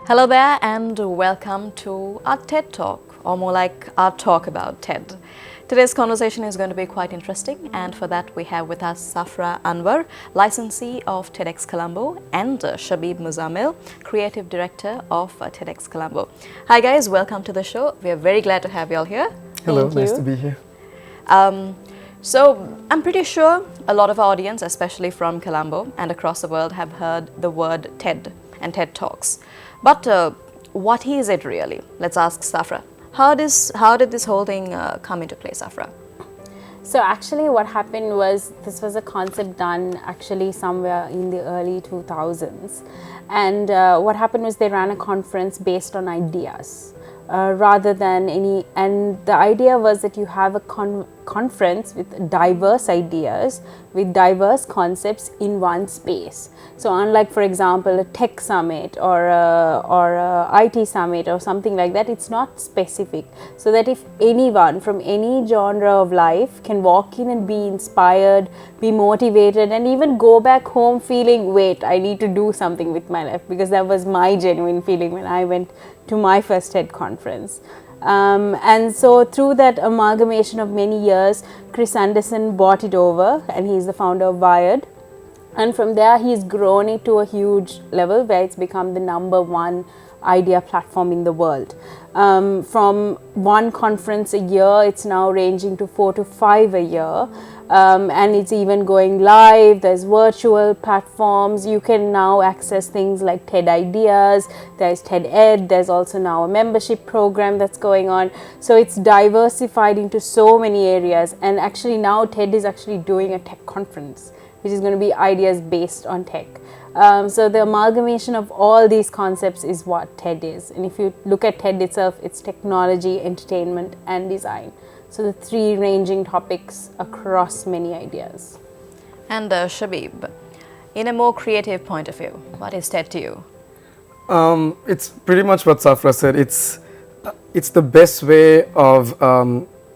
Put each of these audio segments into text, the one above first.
Hello there and welcome to our TED Talk, or more like our talk about TED. Today's conversation is going to be quite interesting, and for that we have with us Safra Anwar, licensee of TedxColombo, and Shabib Muzammil, creative director of TedxColombo. Hi guys, welcome to the show. We are very glad to have you all here. Hello, nice to be here. So I'm pretty sure a lot of our audience, especially from Colombo and across the world, have heard the word TED and TED Talks. But what is it really? Let's ask Safra. How did this whole thing come into play, Safra? So actually what happened was, this was a concept done actually somewhere in the early 2000s. And what happened was they ran a conference based on ideas rather than any, and the idea was that you have a conference with diverse ideas, with diverse concepts in one space. So unlike, for example, a tech summit or a IT summit or something like that, it's not specific. So that if anyone from any genre of life can walk in and be inspired, be motivated, and even go back home feeling, wait, I need to do something with my life, because that was my genuine feeling when I went to my first TED conference. And so through that amalgamation of many years, Chris Anderson bought it over, and he's the founder of Wired. And from there, he's grown it to a huge level where it's become the #1 idea platform in the world. From one conference a year, it's now ranging to 4 to 5 a year. And it's even going live. There's virtual platforms. You can now access things like TED Ideas. There's TED Ed. There's also now a membership program that's going on. So it's diversified into so many areas. And actually now TED is actually doing a tech conference, which is going to be ideas based on tech. So the amalgamation of all these concepts is what TED is. And if you look at TED itself, it's technology, entertainment, and design. So the three ranging topics across many ideas. And Shabib, in a more creative point of view, what is TED to you? It's pretty much what Safra said. It's the best way of,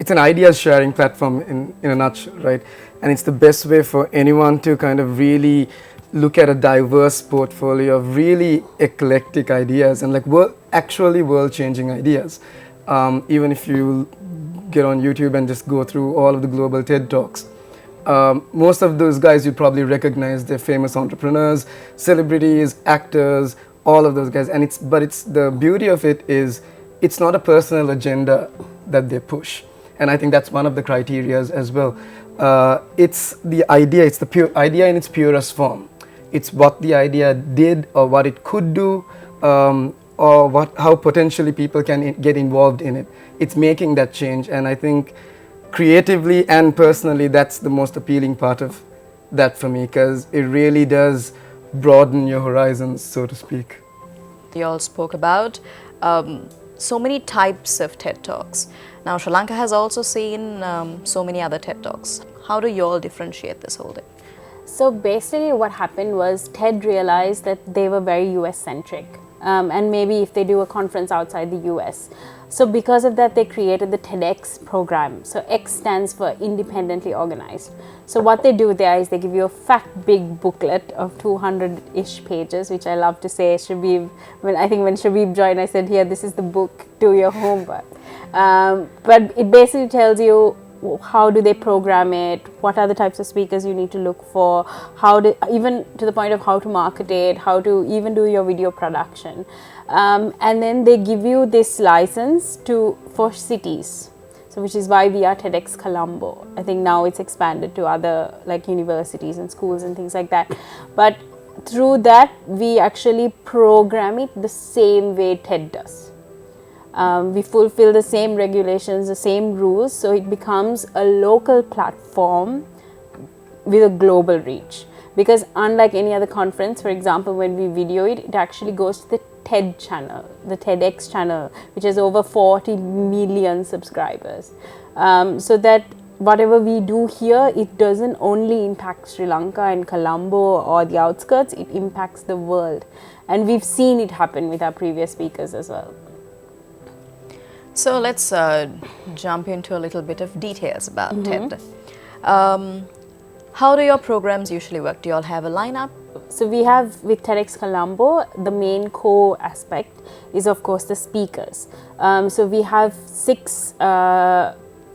it's an ideas sharing platform in a nutshell, right? And it's the best way for anyone to kind of really look at a diverse portfolio of really eclectic ideas and like actually world-changing ideas. Even if you get on YouTube and just go through all of the global TED Talks, most of those guys you probably recognize. They're famous entrepreneurs, celebrities, actors, all of those guys. And it's the beauty of it is it's not a personal agenda that they push. And I think that's one of the criterias as well. It's the idea, it's the pure idea in its purest form. It's what the idea did or what it could do, or how potentially people can get involved in it. It's making that change, and I think creatively and personally that's the most appealing part of that for me, because it really does broaden your horizons, so to speak. You all spoke about so many types of TED Talks. Now Sri Lanka has also seen so many other TED Talks. How do you all differentiate this whole thing? So basically what happened was TED realized that they were very US centric. And maybe if they do a conference outside the US. So because of that, they created the TEDx program. So X stands for independently organized. So what they do there is they give you a fat big booklet of 200-ish pages, which I love to say, Shabib, when Shabib joined, I said, here, this is the book, do your homework. But it basically tells you how do they program it, what are the types of speakers you need to look for, even to the point of how to market it, how to even do your video production. And then they give you this license for cities, so which is why we are TedxColombo. I think now it's expanded to other like universities and schools and things like that. But through that, we actually program it the same way TED does. We fulfill the same regulations, the same rules, so it becomes a local platform with a global reach. Because unlike any other conference, for example, when we video it, it actually goes to the TED channel, the TEDx channel, which has over 40 million subscribers. So that whatever we do here, it doesn't only impact Sri Lanka and Colombo or the outskirts, it impacts the world. And we've seen it happen with our previous speakers as well. So let's jump into a little bit of details about TED. How do your programs usually work? Do you all have a lineup so we have with TedxColombo, the main core aspect is of course the speakers. So we have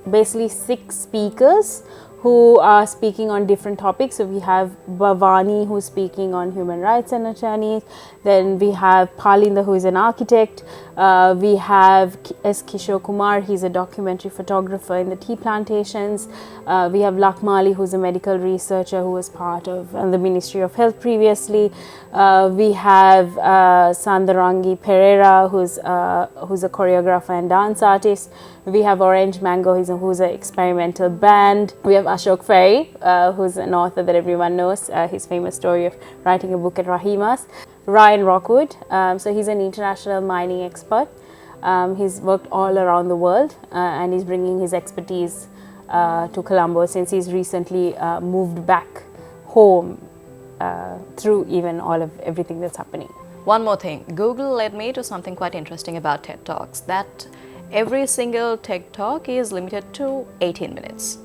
basically six speakers who are speaking on different topics. So we have Bhavani, who's speaking on human rights and attorneys. Then we have Palinda, who is an architect. We have S. Kishore Kumar, he's a documentary photographer in the tea plantations. We have Lakmali, who's a medical researcher who was part of the Ministry of Health previously. We have Sandarangi Pereira, who's a choreographer and dance artist. We have Orange Mango, who's an experimental band. We have Ashok Ferry, who's an author that everyone knows, his famous story of writing a book at Rahima's. Ryan Rockwood, so he's an international mining expert. He's worked all around the world and he's bringing his expertise to Colombo since he's recently moved back home through even everything that's happening. One more thing, Google led me to something quite interesting about TED Talks, that every single TED Talk is limited to 18 minutes.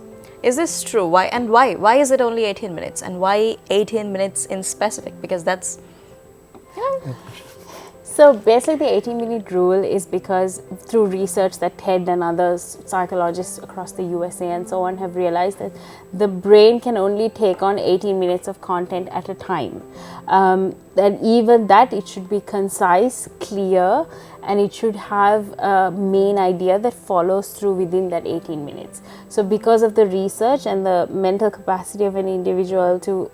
Is this true? Why? And why? Why is it only 18 minutes? And why 18 minutes in specific? Because that's... So basically the 18-minute rule is because through research that TED and other psychologists across the USA and so on have realized that the brain can only take on 18 minutes of content at a time. And even that, it should be concise, clear, and it should have a main idea that follows through within that 18 minutes. So because of the research and the mental capacity of an individual to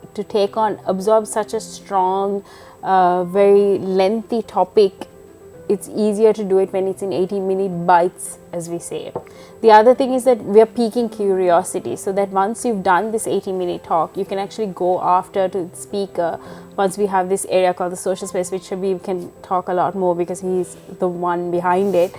absorb such a strong, very lengthy topic, it's easier to do it when it's in 18-minute bites, as we say. The other thing is that we are piquing curiosity, so that once you've done this 18-minute talk, you can actually go after to the speaker. Once we have this area called the social space, which Shabib can talk a lot more because he's the one behind it,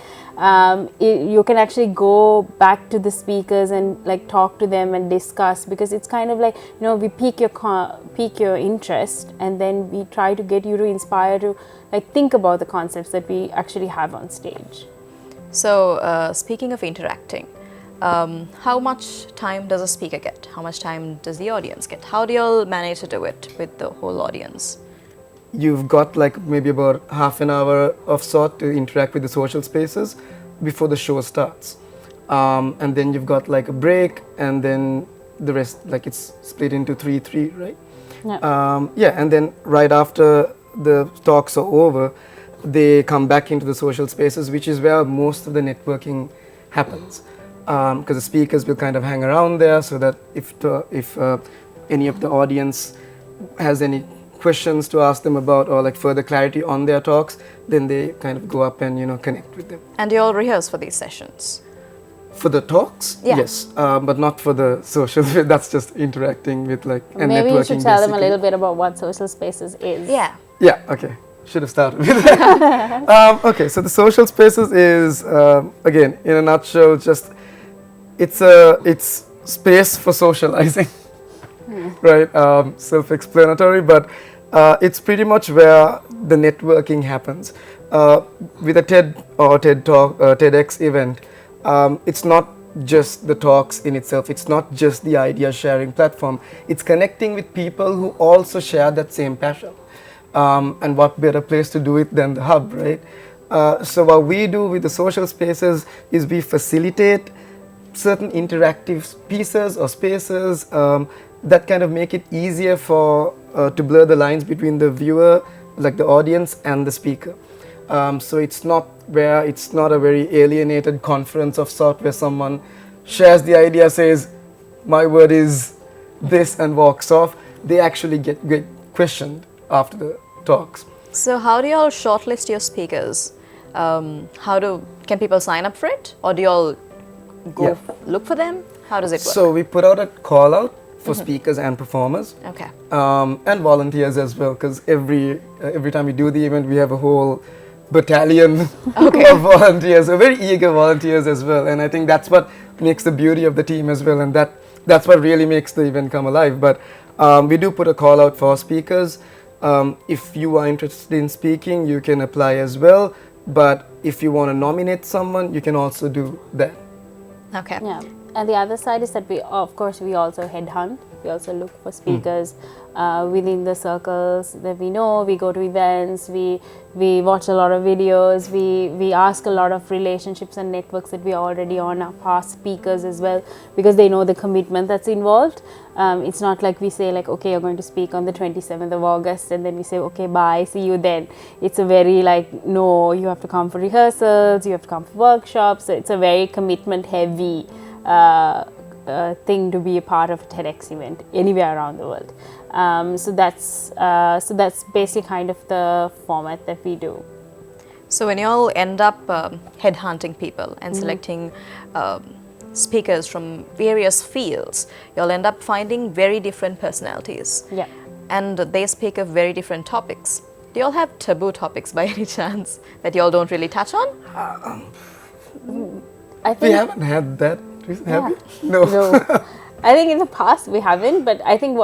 you can actually go back to the speakers and like talk to them and discuss, because it's kind of like, you know, we pique your interest and then we try to get you to inspire to like think about the concepts that we actually have on stage. So speaking of interacting, how much time does a speaker get? How much time does the audience get? How do you all manage to do it with the whole audience? You've got like maybe about half an hour of sort to interact with the social spaces before the show starts. And then you've got like a break, and then the rest, like it's split into 3-3, right? Yeah. And then right after the talks are over, they come back into the social spaces, which is where most of the networking happens. Because the speakers will kind of hang around there, so that if any of the audience has any questions to ask them about or like further clarity on their talks, then they kind of go up and, you know, connect with them. And you all rehearse for these sessions? For the talks, yeah. Yes, but not for the social. That's just interacting with like and maybe networking. You should tell them a little bit about what social spaces is. Yeah. Yeah. Okay. Should have started with that. Okay. So the social spaces is again, in a nutshell, just it's space for socializing, right? Self-explanatory, but it's pretty much where the networking happens. With a TED or TED Talk, TEDx event, it's not just the talks in itself. It's not just the idea sharing platform. It's connecting with people who also share that same passion. And what better place to do it than the hub, right? So what we do with the social spaces is we facilitate certain interactive pieces or spaces that kind of make it easier for to blur the lines between the viewer, like the audience, and the speaker. So it's not a very alienated conference of sort where someone shares the idea, says, my word is this, and walks off. They actually get questioned after the talks. So how do you all shortlist your speakers? Can people sign up for it? Or do you all go look for them? How does it work? So we put out a call out for speakers and performers. Okay. And volunteers as well, because every time we do the event, we have a whole battalion of volunteers, so very eager volunteers as well. And I think that's what makes the beauty of the team as well, and that's what really makes the event come alive. But we do put a call out for speakers. If you are interested in speaking, you can apply as well. But if you want to nominate someone, you can also do that. Okay. Yeah. And the other side is that we also headhunt. We also look for speakers within the circles that we know. We go to events. We watch a lot of videos. We ask a lot of relationships and networks that we are already on, our past speakers as well, because they know the commitment that's involved. It's not like we say like, okay, you're going to speak on the 27th of August, and then we say, okay, bye, see you then. It's a very like, no, you have to come for rehearsals, you have to come for workshops. So it's a very commitment heavy thing to be a part of a TEDx event anywhere around the world. So that's basically kind of the format that we do. So when you all end up headhunting people and selecting speakers from various fields, you'll end up finding very different personalities. Yeah. And they speak of very different topics. Do you all have taboo topics by any chance that you all don't really touch on? I think We haven't had that. Have we? No. No. I think in the past we haven't, but I think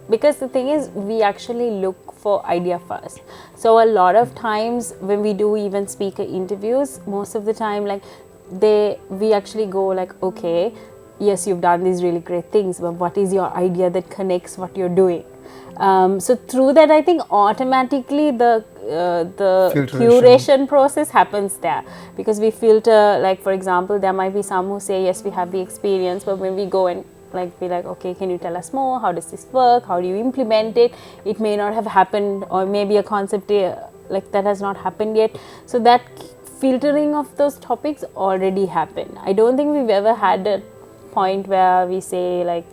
because the thing is, we actually look for idea first. So a lot of times when we do even speaker interviews, most of the time like we actually go like, okay, yes, you've done these really great things, but what is your idea that connects what you're doing? So through that, I think automatically the curation process happens there, because we filter, like for example, there might be some who say, yes, we have the experience, but when we go and like be like, okay, can you tell us more? How does this work? How do you implement it? It may not have happened, or maybe a concept like that has not happened yet. So that filtering of those topics already happened. I don't think we've ever had a point where we say like,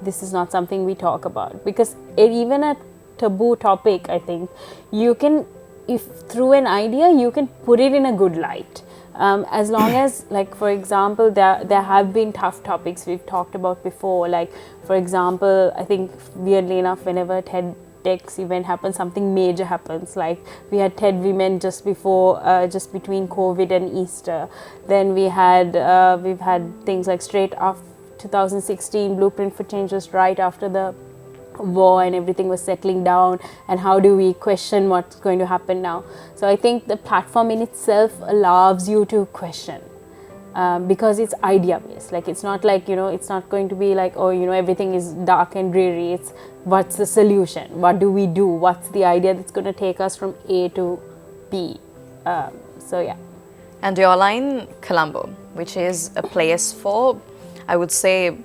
this is not something we talk about, because even a taboo topic, I think you can, if through an idea you can put it in a good light, as long as, like for example, there have been tough topics we've talked about before, like for example, I think weirdly enough, whenever TEDx event happens, something major happens, like we had TED Women just between COVID and Easter. Then we've had things like straight after 2016, Blueprint for Change was right after the war and everything was settling down, and how do we question what's going to happen now. So I think the platform in itself allows you to question, because it's idea based. Like it's not like, it's not going to be like, oh, everything is dark and dreary. It's what's the solution, what do we do, what's the idea that's going to take us from A to B. So yeah. And you're in Colombo, which is a place for, I would say,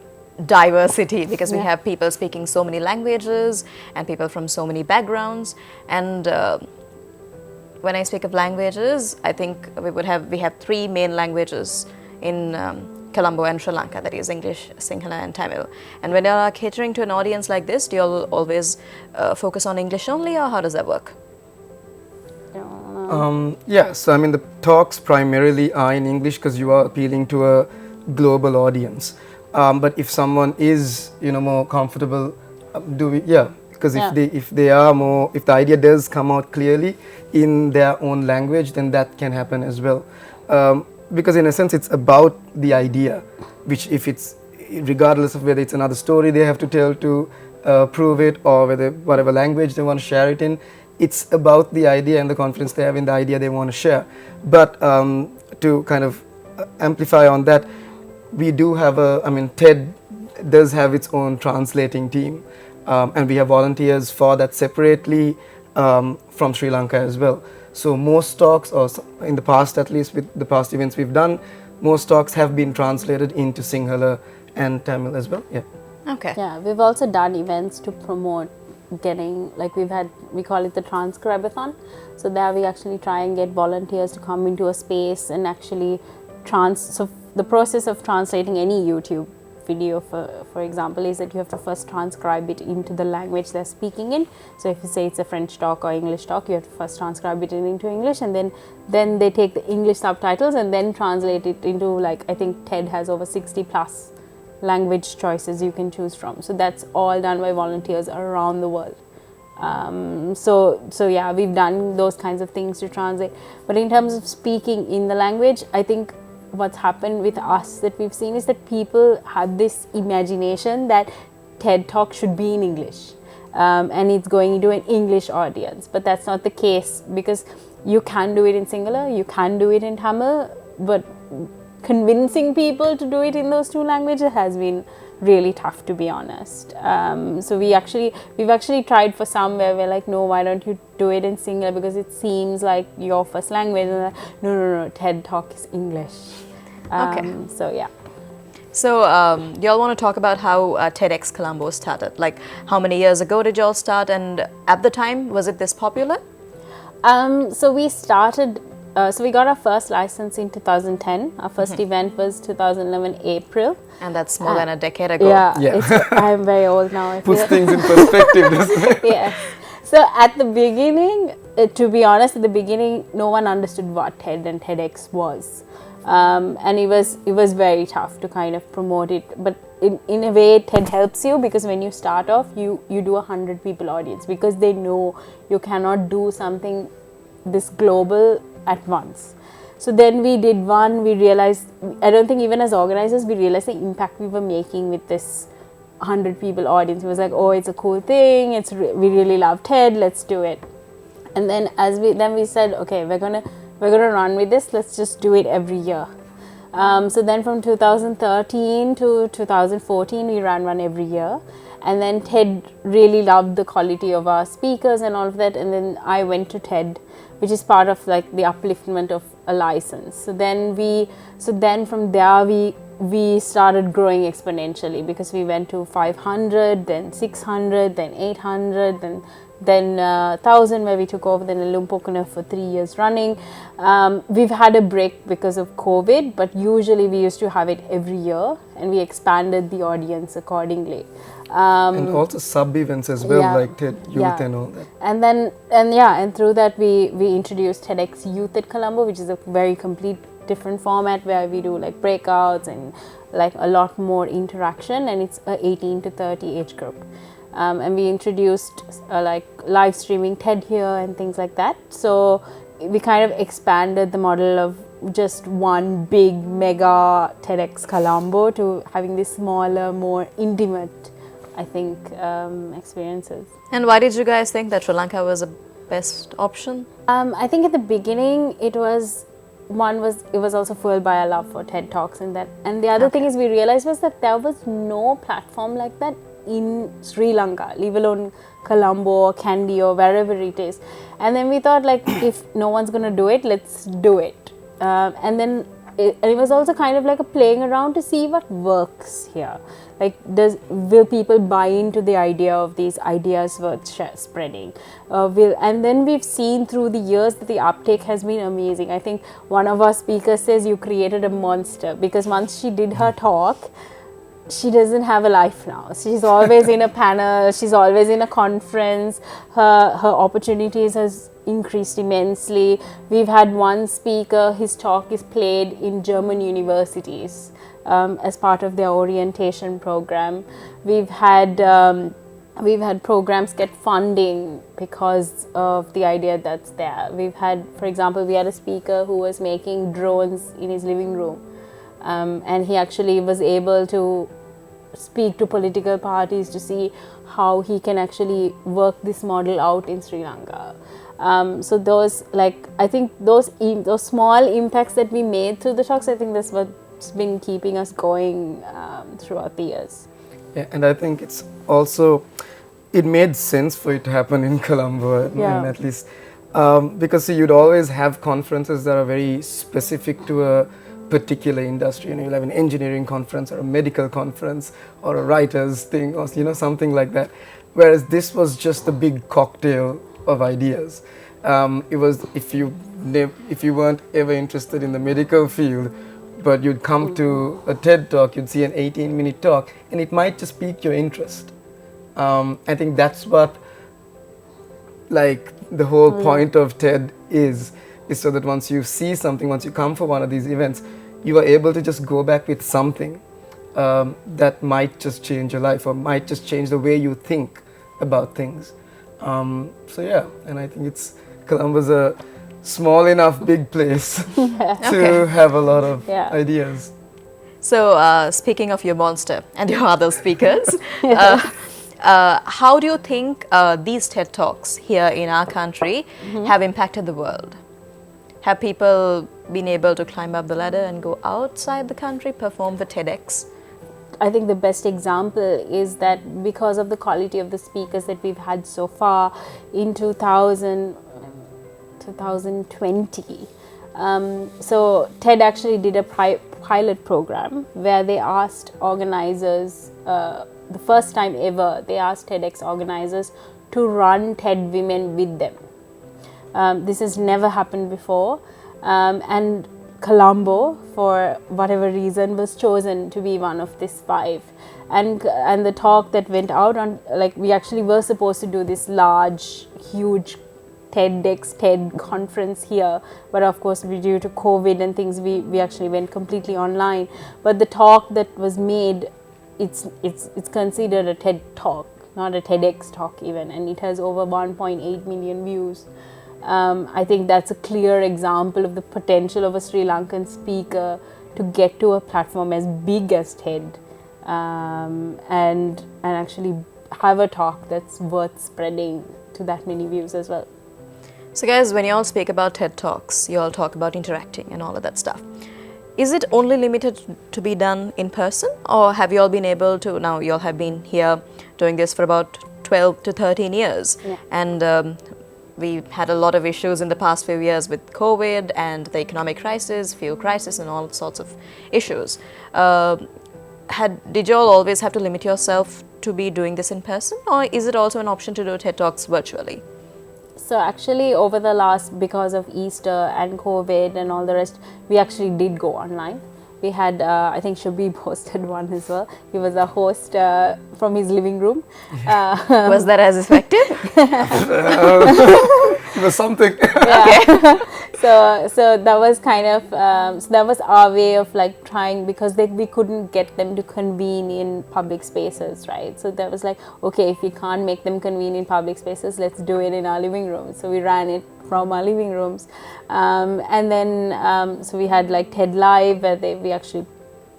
diversity, because we have people speaking so many languages and people from so many backgrounds. And when I speak of languages, I think we have three main languages in Colombo and Sri Lanka, that is English, Sinhala and Tamil. And when you are catering to an audience like this, do you always focus on English only, or how does that work? Yeah, so I mean the talks primarily are in English because you are appealing to a global audience. But if someone is more comfortable, because if the idea does come out clearly in their own language, then that can happen as well. Because in a sense it's about the idea, which if it's, regardless of whether it's another story they have to tell to prove it, or whatever language they want to share it in, it's about the idea and the confidence they have in the idea they want to share. But to kind of amplify on that, we do have TED does have its own translating team, and we have volunteers for that separately from Sri Lanka as well. So most talks, or in the past at least with the past events we've done, most talks have been translated into Sinhala and Tamil as well. Yeah. Okay. Yeah, we've also done events to promote getting, like we call it the transcribathon. So there we actually try and get volunteers to come into a space and actually so the process of translating any YouTube video, for example, is that you have to first transcribe it into the language they're speaking in. So if you say it's a French talk or English talk, you have to first transcribe it into English, and then they take the English subtitles and then translate it into, like, I think TED has over 60 plus language choices you can choose from. So that's all done by volunteers around the world. So yeah, we've done those kinds of things to translate. But in terms of speaking in the language, I think what's happened with us that we've seen is that people have this imagination that TED Talk should be in English, and it's going into an English audience. But that's not the case, because you can do it in Sinhala, you can do it in Tamil, but convincing people to do it in those two languages has been really tough, to be honest. So we've actually tried for some where we're like, no, why don't you do it in Sinhala, because it seems like your first language. And like, no, TED Talk is English. Okay. So yeah. So y'all want to talk about how TedxColombo started? Like, how many years ago did y'all start, and at the time, was it this popular? So we started. So we got our first license in 2010. Our first event was 2011 April. And that's more than a decade ago. Yeah. I'm very old now. I Puts feel. things in perspective, doesn't it? Yes. So at the beginning, to be honest, at the beginning, no one understood what TED and TEDx was. And it was very tough to kind of promote it. But in a way, TED helps you, because when you start off, you do 100 people audience, because they know you cannot do something this global at once. So then we did one, we realized, I don't think even as organizers, we realized the impact we were making with this 100 people audience. It was like, oh, it's a cool thing, we really love TED, let's do it. And then we said, okay, we're gonna run with this, let's just do it every year. So then from 2013 to 2014, we ran one every year. And then TED really loved the quality of our speakers and all of that. And then I went to TED, which is part of like the upliftment of a license. So then from there we started growing exponentially, because we went to 500, then 600, then 800, then 1,000, where we took over the Lumpokuna for 3 years running. We've had a break because of COVID, but usually we used to have it every year, and we expanded the audience accordingly. And also sub-events as well, like TED Youth and all that. And through that we introduced TEDx Youth at Colombo, which is a very complete different format, where we do like breakouts and like a lot more interaction, and it's a 18 to 30 age group. And we introduced like live streaming TED here and things like that. So we kind of expanded the model of just one big mega TedxColombo to having these smaller, more intimate, I think, experiences. And why did you guys think that Sri Lanka was a best option? I think at the beginning it was also fueled by a love for TED Talks, and the other thing is we realized was that there was no platform like that in Sri Lanka, leave alone Colombo or Kandy or wherever it is. And then we thought, like, if no one's gonna do it, let's do it. And it was also kind of like a playing around to see what works here. Like, will people buy into the idea of these ideas worth spreading? And then we've seen through the years that the uptake has been amazing. I think one of our speakers says you created a monster, because once she did her talk, she doesn't have a life now. She's always in a panel, she's always in a conference, her opportunities has increased immensely. We've had one speaker, his talk is played in German universities as part of their orientation program. We've had programs get funding because of the idea that's there. We've had, for example, we had a speaker who was making drones in his living room, and he actually was able to speak to political parties to see how he can actually work this model out in Sri Lanka. So those, like, I think those small impacts that we made through the talks, I think that's what's been keeping us going throughout the years. Yeah, and I think it's also, it made sense for it to happen in Colombo, at least, because see, you'd always have conferences that are very specific to a particular industry. You'll have an engineering conference or a medical conference or a writer's thing, or something like that. Whereas this was just a big cocktail of ideas. It was, if you weren't ever interested in the medical field, but you'd come to a TED talk, you'd see an 18-minute talk, and it might just pique your interest. I think that's what, like, the whole point of TED is so that once you see something, once you come for one of these events, you are able to just go back with something that might just change your life, or might just change the way you think about things. So yeah, and I think Colombo's a small enough big place to have a lot of ideas. So speaking of your monster and your other speakers, how do you think these TED Talks here in our country have impacted the world? Have people been able to climb up the ladder and go outside the country, perform for TEDx? I think the best example is that because of the quality of the speakers that we've had so far in 2020, so TED actually did a pilot program where they asked organizers, the first time ever, they asked TEDx organizers to run TED Women with them. This has never happened before, and Colombo, for whatever reason, was chosen to be one of these 5. And the talk that went out on, like, we actually were supposed to do this large, huge TED conference here, but of course due to COVID and things, we actually went completely online. But the talk that was made, it's considered a TED talk, not a TEDx talk even, and it has over 1.8 million views. I think that's a clear example of the potential of a Sri Lankan speaker to get to a platform as big as TED, and actually have a talk that's worth spreading to that many views as well. So guys, when you all speak about TED Talks, you all talk about interacting and all of that stuff. Is it only limited to be done in person, or have you all been able to, now you all have been here doing this for about 12 to 13 years, and we had a lot of issues in the past few years with COVID and the economic crisis, fuel crisis, and all sorts of issues. Did you all always have to limit yourself to be doing this in person, or is it also an option to do TED Talks virtually? So actually over the last, because of Easter and COVID and all the rest, we actually did go online. We had, I think Shabib hosted one as well. He was a host from his living room. Was that as effective? It was something. Yeah. So that was kind of, so that was our way of like trying, because we couldn't get them to convene in public spaces, right? So that was like, okay, if we can't make them convene in public spaces, let's do it in our living rooms. So we ran it from our living rooms, and then so we had like TED Live, where we actually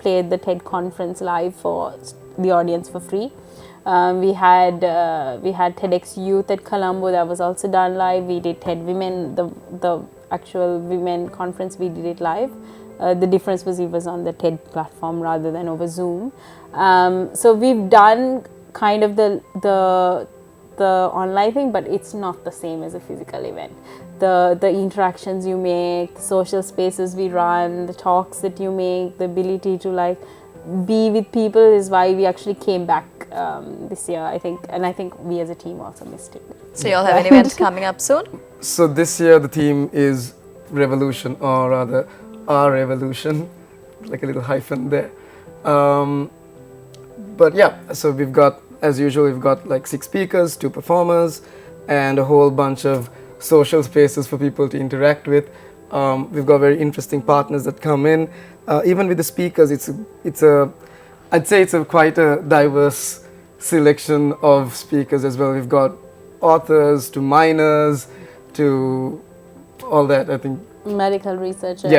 played the TED conference live for the audience for free. We had TEDx Youth at Colombo, that was also done live. We did TED Women, the actual women conference, we did it live. The difference was it was on the TED platform rather than over Zoom. So we've done kind of the online thing, but it's not the same as a physical event. The interactions you make, the social spaces we run, the talks that you make, the ability to like be with people is why we actually came back this year, I think, and I think we as a team also missed it. So you all have an event coming up soon? So this year the theme is Revolution, or rather our revolution, like a little hyphen there. But yeah, so we've got, as usual, we've got like 6 speakers, 2 performers, and a whole bunch of social spaces for people to interact with. We've got very interesting partners that come in. Even with the speakers, I'd say it's quite a diverse selection of speakers as well. We've got authors to miners to all that, I think. Medical researchers.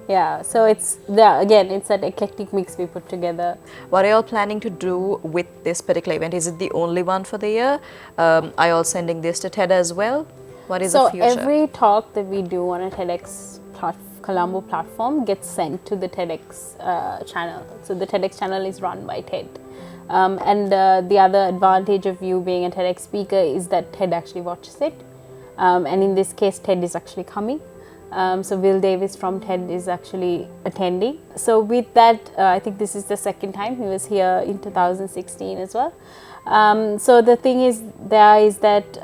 Yeah, so it's that eclectic mix we put together. What are you all planning to do with this particular event? Is it the only one for the year? Are you all sending this to TED as well? What is the future? So every talk that we do on a TEDx Colombo platform gets sent to the TEDx channel. So the TEDx channel is run by TED. And the other advantage of you being a TEDx speaker is that TED actually watches it. And in this case, TED is actually coming. So Will Davis from TED is actually attending. So with that, I think this is the second time. He was here in 2016 as well. So the thing is that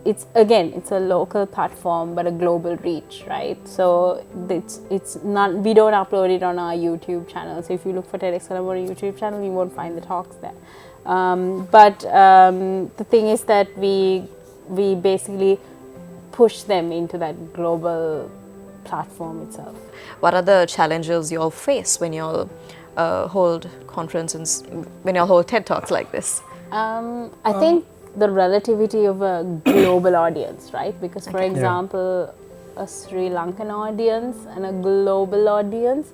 it's a local platform but a global reach, right? So it's not, we don't upload it on our YouTube channel. So if you look for TedxColombo YouTube channel, you won't find the talks there. But the thing is that we basically push them into that global platform itself. What are the challenges you all face when you all hold conferences, when you all hold TED Talks like this? I think the relativity of a global audience, right? Because for example, a Sri Lankan audience and a global audience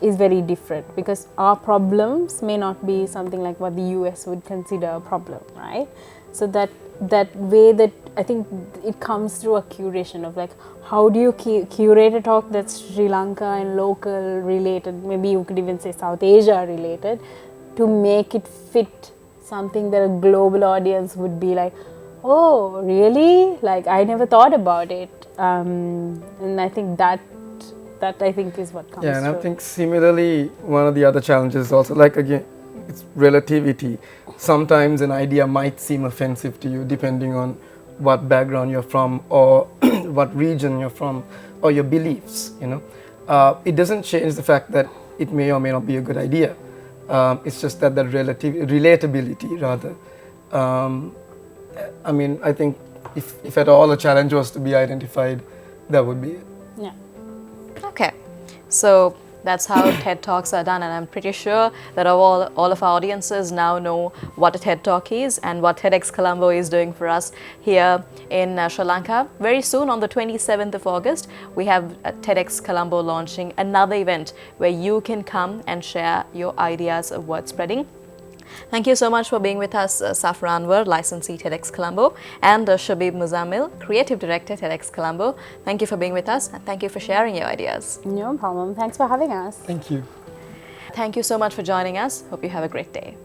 is very different, because our problems may not be something like what the US would consider a problem, right? So that way that I think it comes through a curation of like, how do you curate a talk that's Sri Lanka and local related, maybe you could even say South Asia related, to make it fit something that a global audience would be like, oh, really? Like, I never thought about it. And I think that I think is what comes Yeah, and through. I think similarly, one of the other challenges is also, like, again, it's relativity. Sometimes an idea might seem offensive to you depending on what background you're from, or what region you're from, or your beliefs, you know. It doesn't change the fact that it may or may not be a good idea. It's just that relatability, rather. I mean, I think if at all a challenge was to be identified, that would be it. Yeah. Okay, so that's how TED Talks are done, and I'm pretty sure that all of our audiences now know what a TED Talk is and what TEDxColombo is doing for us here in Sri Lanka. Very soon, on the 27th of August, we have TEDxColombo launching another event where you can come and share your ideas of word spreading. Thank you so much for being with us, Safra Anwar, licensee TEDxColombo, and Shabib Muzammil, Creative Director TEDxColombo. Thank you for being with us, and thank you for sharing your ideas. No problem. Thanks for having us. Thank you. Thank you so much for joining us. Hope you have a great day.